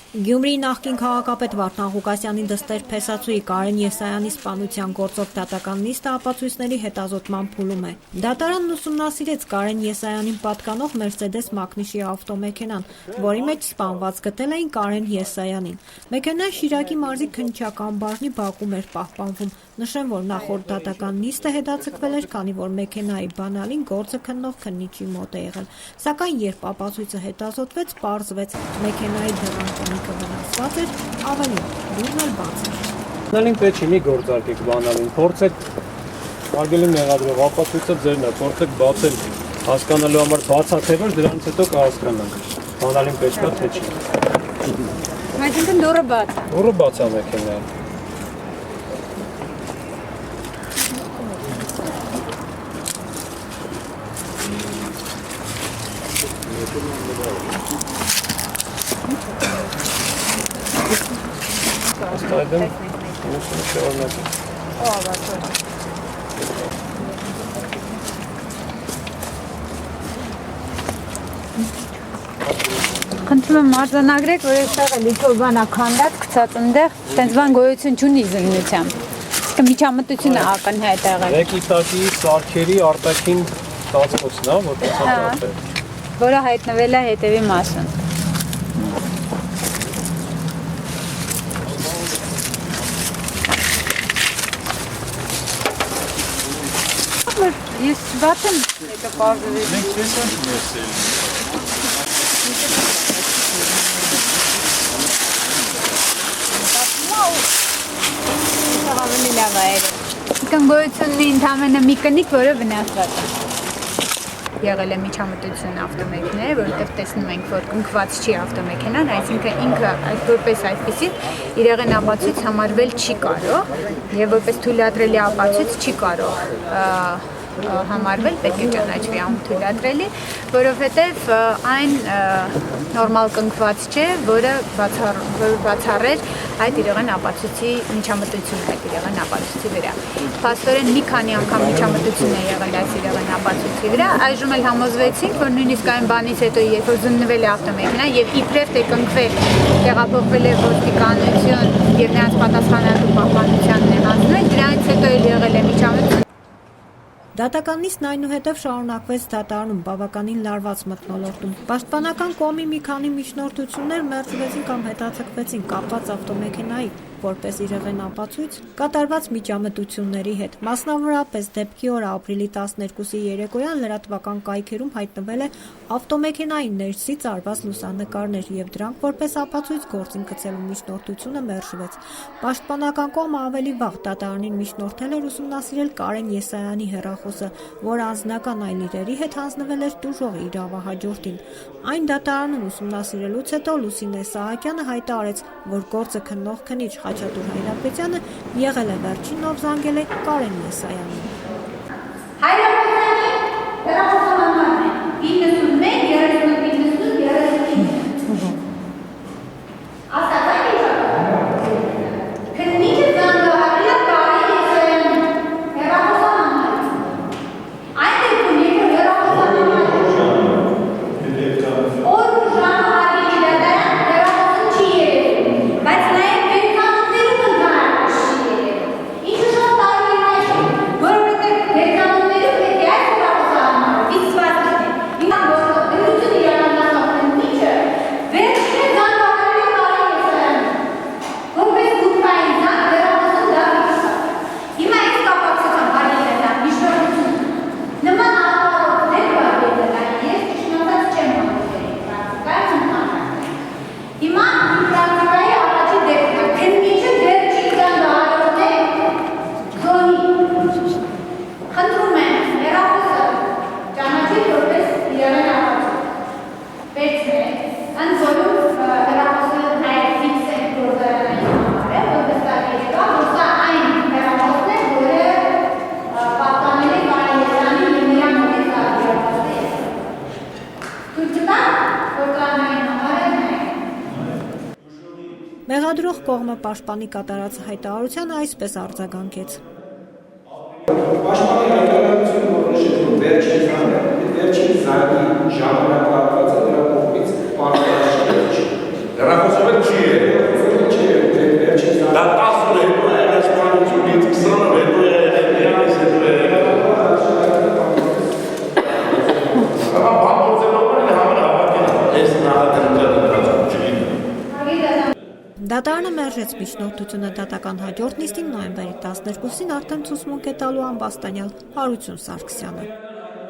Գյումրիի նախկին քաղաքապետ Վարդան Ղուկասյանի դստեր փեսացուի Կարեն Եսայանի սպանության գործով դատական նիստը ապացույցների հետազոտման փուլում է։ Դատարանն ուսումնասիրեց Կարեն Եսայանին պատկանող Մերսեդես Մակնիշի ավտոմեքենան, որի մեջ սպանված գտել էին Կարեն Եսայանին։ Մեքենան Շիրակի մարզի Քննչական բաժնի բակում էր պահպանվում։ Նշեմ, որ նախորդ դատական նիստը հետաձգվել էր, քանի որ մեքենայի բանալին գործը քննող քննիչի մոտ է եղել։ Սակայն երբ ապացույցը հետազոտվեց, պարզվեց մեքենայի դռան կնիկը վնասված էր, ավելին դուռն էլ բաց էր։ Բանալին պետք չի մի գործարկեք բանալին, փորձեք արգելի մեղադրող ապացույցը ձերն է, փորձեք բացել հասկանալու համար բացատրել, դրանից հետո կհասկանանք։ Բանալին պետք է թե չի։ Այսինքն դուռը բաց է։ Դուռը բաց է մեքենայի։ Այդեմ ուսումը շարունակել։ Խնդրում եմ արձանագրեք, որ այստեղ է լիքոր բան ականդած գցած այնտեղ, տենց բան գոյություն չունի զննությամբ։ Իսկ միջամտությունը ակնհայտ է եղել։ Մեկի տակի սարքերի արտաքին ծածկոցն է, որ ցածր է։ Որը հայտնվել է հետևի մասում։ Ես բացեմ, հետո պարզվի։ Մենք տեսանք ներսել։ Ավելի լավ է։ Գոյություն ունի ընդամենը մի կնիկ, որը վնասված է։ Եղել է միջամտություն ավտոմեքենայի, որովհետև տեսնում ենք, որ կնքված չի ավտոմեքենան, այսինքն ինքը որպես այդպիսի իր եղեն ապացույց համարվել չի կարող եւ որպես թույլատրելի ապացույց չի կարող համարվել, պետք է ճանաչվի անթույլատրելի, որովհետև այն նորմալ կնքված չէ, որը բացառեր այդ իրեղեն ապացույցի միջամտությունը այդ իրեղեն ապացույցի վրա։ Փաստորեն մի քանի անգամ միջամտություն է եղել այս իրեղեն ապացույցի վրա, այժմ էլ համոզվեցինք, որ նույնիսկ այն բանից հետո, երբ որ զննվել է ավտոմեքենան եւ իբրև թե կնքվել, տեղափոխվել է ոստիկանություն եւ նրանց պատասխանատու պահպանությանն է հանձնել, դրանից հետո էլ եղել է միջամտություն։ Դատական նիստն այնուհետև շարունակվեց դատարանում բավականին լարված մթնոլորտում։ Պաշտպանական կողմի մի քանի միջնորդություններ մերժվեցին կամ հետաձգվեցին կապված ավտոմեքենայի որպես իրեղեն ապացույց կատարված միջամտությունների հետ։ Մասնավորապես դեպքի օրը ապրիլի 12-ի երեկոյան լրատվական կայքերում հայտնվել է ավտոմեքենայի ներսից արված լուսանկարներ եւ դրանք որպես ապացույց գործին գցելու միջնորդությունը մերժվեց։ Պաշտպանական կողմը ավելի վաղ դատարանին միջնորդել էր ուսումնասիրել Կարեն Եսայանի հեռախոսը, որը անձնական այլ իրերի հետ հանձնվել էր տուժողի իրավահաջորդին։ Այն դատարանում ուսումնասիրելուց հետո Լուսինե Սահակյանը հայտարարեց, որ գործը քննող քննիչ Խաչատուր Հայրապետյանը եղել է վերջին, ով զանգել է Կարեն Եսայանին։ Հայրապետյանի հեռախոսահամարն է 91 33 Ասացա քննիչը զանգահարել է Կարեն Եսայանին հեռախոսահամարը։ Այն դեպքում երկու հեռախոսահամարը Մեղադրող կողմը պաշտպանի կատարած հայտարարությանը այսպես արձագանքեց։ Պաշտպանի հայտարարությունը որոշեց, որ վերջին զանգի ժամանակահատվածը նրա կողմից պարտադիր չի։ Հեռախոսով չի Դա 10 օր հետո է եղել սպանությունից 20 օր հետո է եղել Իրանից հետո է եղել։ Ահա բանորձելով են համար հավաքել այս նախադրության ընտրացում չլինի։ Դատարանը մերժեց միջնորդությունը դատական հաջորդ նիստին նոյեմբերի 12-ին արդեն ցուցմունք է տալու ամբաստանյալ Հարություն Սարգսյանը։